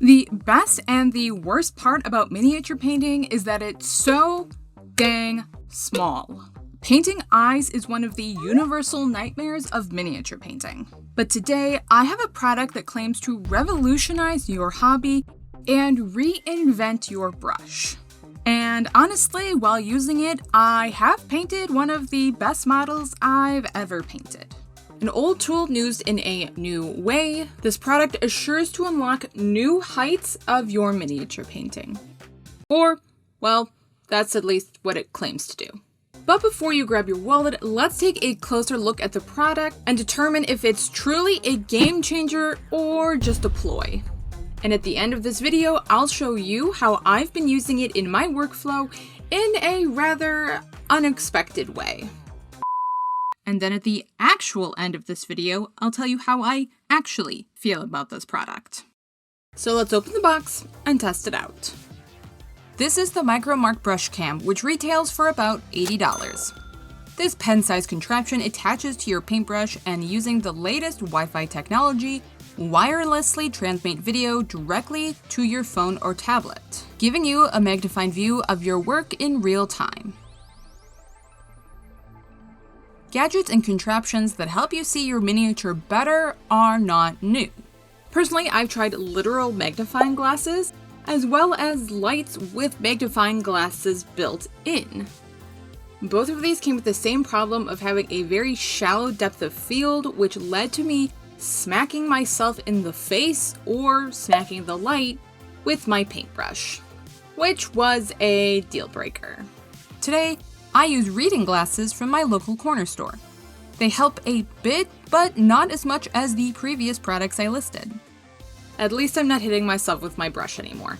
The best and the worst part about miniature painting is that it's so dang small. Painting eyes is one of the universal nightmares of miniature painting. But today, I have a product that claims to revolutionize your hobby and reinvent your brush. And honestly, while using it, I have painted one of the best models I've ever painted. An old tool used in a new way, this product assures to unlock new heights of your miniature painting. Or, well, that's at least what it claims to do. But before you grab your wallet, let's take a closer look at the product and determine if it's truly a game changer or just a ploy. And at the end of this video, I'll show you how I've been using it in my workflow in a rather unexpected way. And then at the actual end of this video, I'll tell you how I actually feel about this product. So let's open the box and test it out. This is the Micro Mark Brush Cam, which retails for about $80. This pen-sized contraption attaches to your paintbrush and using the latest Wi-Fi technology, wirelessly transmit video directly to your phone or tablet, giving you a magnified view of your work in real time. Gadgets and contraptions that help you see your miniature better are not new. Personally, I've tried literal magnifying glasses, as well as lights with magnifying glasses built in. Both of these came with the same problem of having a very shallow depth of field, which led to me smacking myself in the face or smacking the light with my paintbrush, which was a deal breaker. Today, I use reading glasses from my local corner store. They help a bit, but not as much as the previous products I listed. At least I'm not hitting myself with my brush anymore.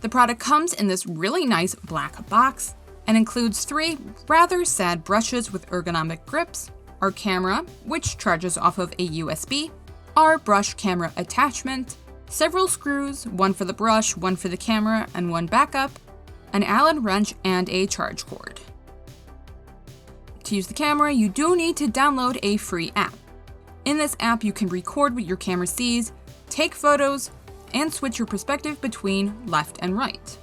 The product comes in this really nice black box and includes 3 rather sad brushes with ergonomic grips, our camera, which charges off of a USB, our brush camera attachment, several screws, one for the brush, one for the camera, and one backup, an Allen wrench, and a charge cord. To use the camera, you do need to download a free app. In this app, you can record what your camera sees, take photos, and switch your perspective between left and right.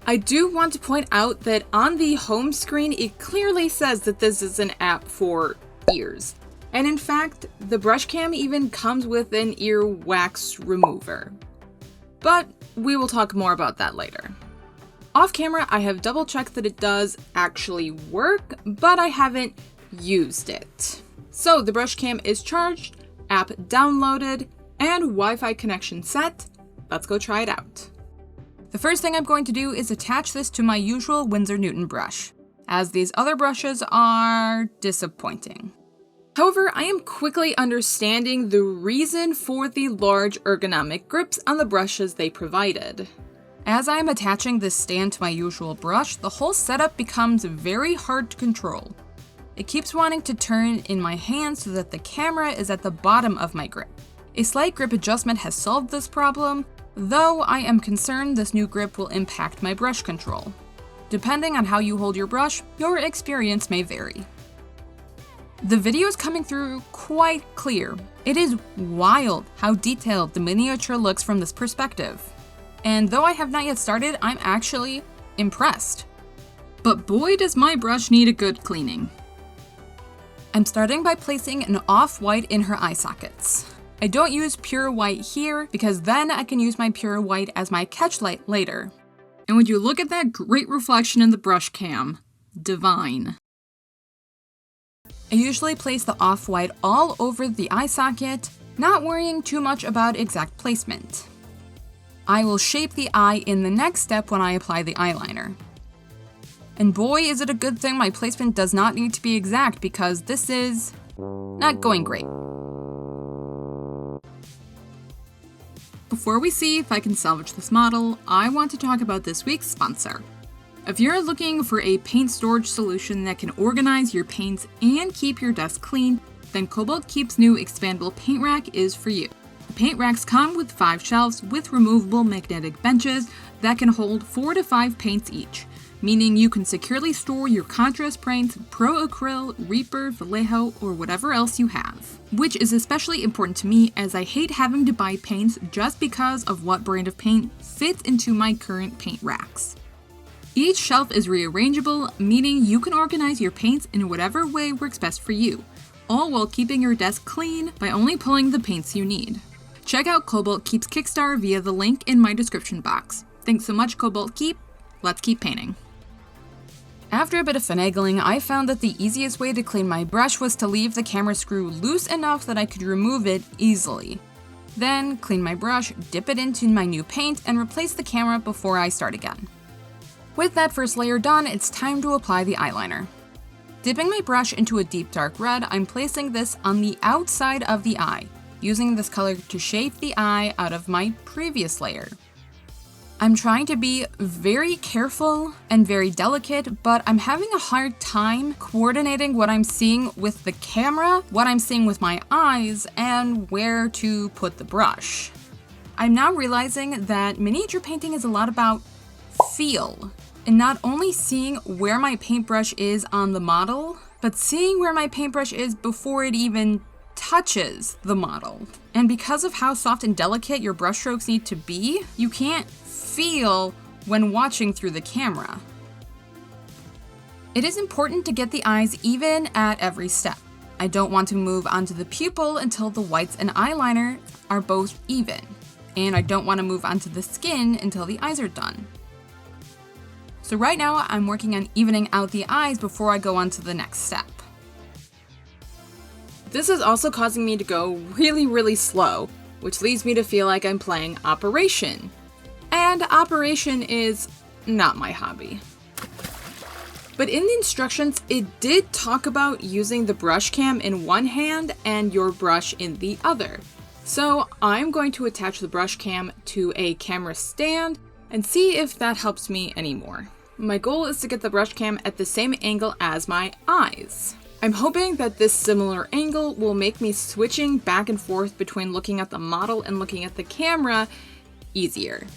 I do want to point out that on the home screen, it clearly says that this is an app for ears. And in fact, the brush cam even comes with an ear wax remover. But we will talk more about that later. Off camera, I have double checked that it does actually work, but I haven't used it. So the brush cam is charged, app downloaded, and Wi-Fi connection set. Let's go try it out. The first thing I'm going to do is attach this to my usual Winsor Newton brush, as these other brushes are disappointing. However, I am quickly understanding the reason for the large ergonomic grips on the brushes they provided. As I am attaching this stand to my usual brush, the whole setup becomes very hard to control. It keeps wanting to turn in my hand so that the camera is at the bottom of my grip. A slight grip adjustment has solved this problem, though I am concerned this new grip will impact my brush control. Depending on how you hold your brush, your experience may vary. The video is coming through quite clear. It is wild how detailed the miniature looks from this perspective. And though I have not yet started, I'm actually impressed. But boy does my brush need a good cleaning. I'm starting by placing an off-white in her eye sockets. I don't use pure white here because then I can use my pure white as my catch light later. And would you look at that great reflection in the brush cam? Divine. I usually place the off-white all over the eye socket, not worrying too much about exact placement. I will shape the eye in the next step when I apply the eyeliner. And boy, is it a good thing my placement does not need to be exact because this is not going great. Before we see if I can salvage this model, I want to talk about this week's sponsor. If you're looking for a paint storage solution that can organize your paints and keep your desk clean, then Cobalt Keep's new expandable paint rack is for you. The paint racks come with 5 shelves with removable magnetic benches that can hold 4 to 5 paints each. meaning you can securely store your contrast paints, Pro Acryl, Reaper, Vallejo, or whatever else you have. Which is especially important to me as I hate having to buy paints just because of what brand of paint fits into my current paint racks. Each shelf is rearrangeable, meaning you can organize your paints in whatever way works best for you, all while keeping your desk clean by only pulling the paints you need. Check out Cobalt Keep's Kickstarter via the link in my description box. Thanks so much, Cobalt Keep. Let's keep painting. After a bit of finagling, I found that the easiest way to clean my brush was to leave the camera screw loose enough that I could remove it easily. Then, clean my brush, dip it into my new paint, and replace the camera before I start again. With that first layer done, it's time to apply the eyeliner. Dipping my brush into a deep dark red, I'm placing this on the outside of the eye, using this color to shape the eye out of my previous layer. I'm trying to be very careful and very delicate, but I'm having a hard time coordinating what I'm seeing with the camera, what I'm seeing with my eyes, and where to put the brush. I'm now realizing that miniature painting is a lot about feel, and not only seeing where my paintbrush is on the model, but seeing where my paintbrush is before it even touches the model. And because of how soft and delicate your brushstrokes need to be, you can't feel when watching through the camera. It is important to get the eyes even at every step. I don't want to move onto the pupil until the whites and eyeliner are both even, and I don't want to move onto the skin until the eyes are done. So right now I'm working on evening out the eyes before I go on to the next step. This is also causing me to go really slow, which leads me to feel like I'm playing Operation. And Operation is not my hobby. But in the instructions, it did talk about using the brush cam in one hand and your brush in the other. So I'm going to attach the brush cam to a camera stand and see if that helps me anymore. My goal is to get the brush cam at the same angle as my eyes. I'm hoping that this similar angle will make me switching back and forth between looking at the model and looking at the camera easier.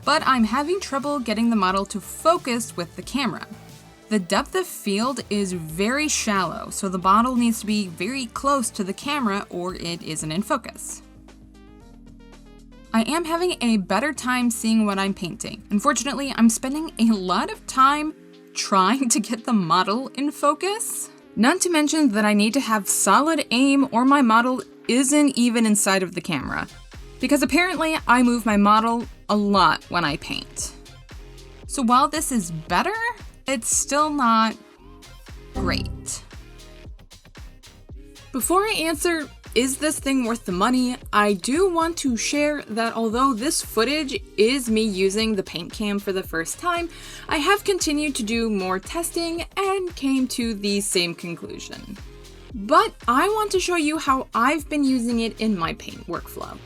But I'm having trouble getting the model to focus with the camera. The depth of field is very shallow, so the model needs to be very close to the camera or it isn't in focus. I am having a better time seeing what I'm painting. Unfortunately, I'm spending a lot of time trying to get the model in focus. Not to mention that I need to have solid aim or my model isn't even inside of the camera. Because apparently I move my model a lot when I paint. So while this is better, it's still not great. Before I answer, is this thing worth the money? I do want to share that although this footage is me using the paint cam for the first time, I have continued to do more testing and came to the same conclusion. But I want to show you how I've been using it in my paint workflow.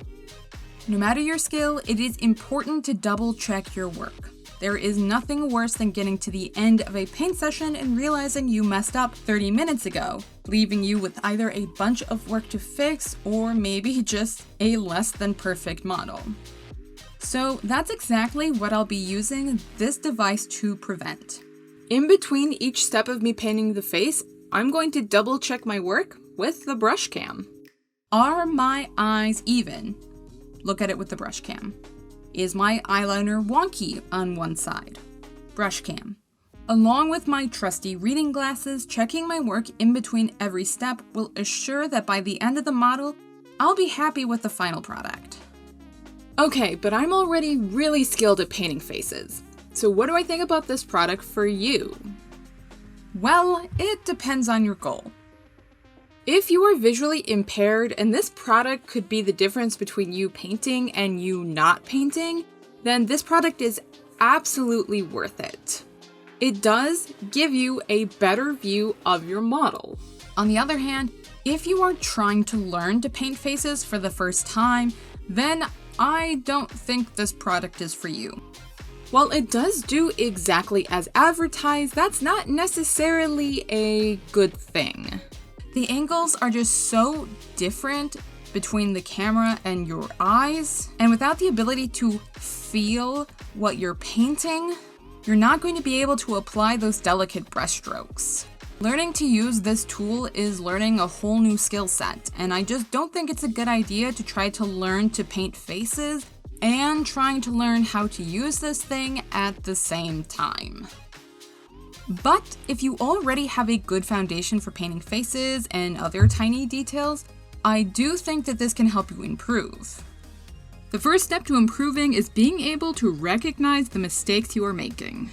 No matter your skill, it is important to double check your work. There is nothing worse than getting to the end of a paint session and realizing you messed up 30 minutes ago, leaving you with either a bunch of work to fix or maybe just a less than perfect model. So that's exactly what I'll be using this device to prevent. In between each step of me painting the face, I'm going to double check my work with the brush cam. Are my eyes even? Look at it with the brush cam. Is my eyeliner wonky on one side? Brush cam. Along with my trusty reading glasses, checking my work in between every step will assure that by the end of the model, I'll be happy with the final product. Okay, but I'm already really skilled at painting faces. So what do I think about this product for you? Well, it depends on your goal. If you are visually impaired and this product could be the difference between you painting and you not painting, then this product is absolutely worth it. It does give you a better view of your model. On the other hand, if you are trying to learn to paint faces for the first time, then I don't think this product is for you. While it does do exactly as advertised, that's not necessarily a good thing. The angles are just so different between the camera and your eyes. And without the ability to feel what you're painting, you're not going to be able to apply those delicate brushstrokes. Learning to use this tool is learning a whole new skill set, and I just don't think it's a good idea to try to learn to paint faces and trying to learn how to use this thing at the same time. But if you already have a good foundation for painting faces and other tiny details, I do think that this can help you improve. The first step to improving is being able to recognize the mistakes you are making.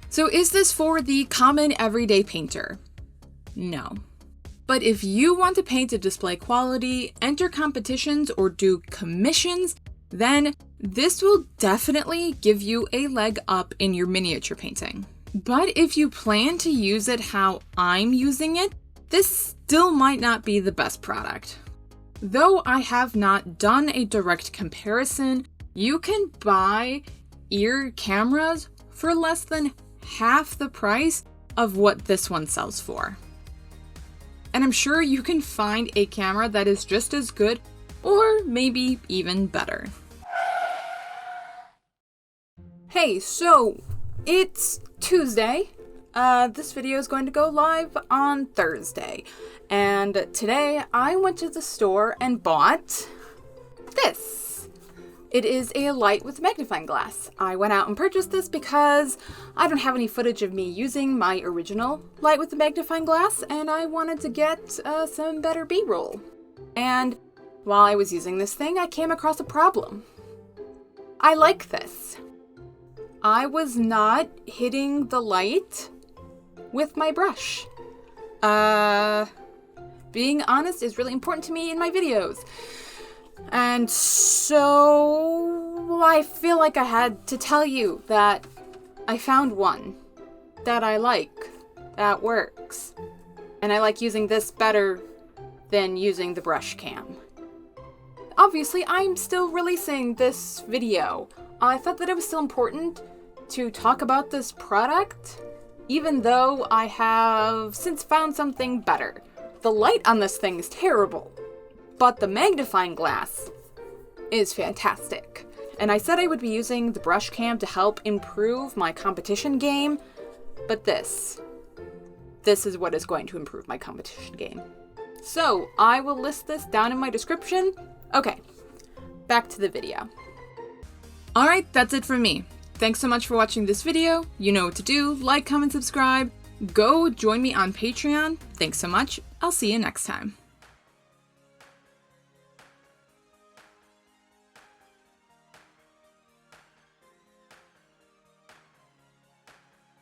So is this for the common everyday painter? No. But if you want to paint to display quality, enter competitions, or do commissions, then this will definitely give you a leg up in your miniature painting. But if you plan to use it how I'm using it, this still might not be the best product. Though I have not done a direct comparison, you can buy ear cameras for less than half the price of what this one sells for. And I'm sure you can find a camera that is just as good or maybe even better. Hey, so it's Tuesday. This video is going to go live on Thursday. And today I went to the store and bought this. It is a light with magnifying glass. I went out and purchased this because I don't have any footage of me using my original light with the magnifying glass, and I wanted to get some better B-roll. And while I was using this thing, I came across a problem. I like this. I was not hitting the light with my brush. Being honest is really important to me in my videos. And so I feel like I had to tell you that I found one that I like, that works. And I like using this better than using the brush cam. Obviously, I'm still releasing this video. I thought that it was still important to talk about this product, even though I have since found something better. The light on this thing is terrible, but the magnifying glass is fantastic. And I said I would be using the brush cam to help improve my competition game, but this is what is going to improve my competition game. So I will list this down in my description. Okay, back to the video. Alright, that's it from me. Thanks so much for watching this video. You know what to do. Like, comment, subscribe. Go join me on Patreon. Thanks so much. I'll see you next time.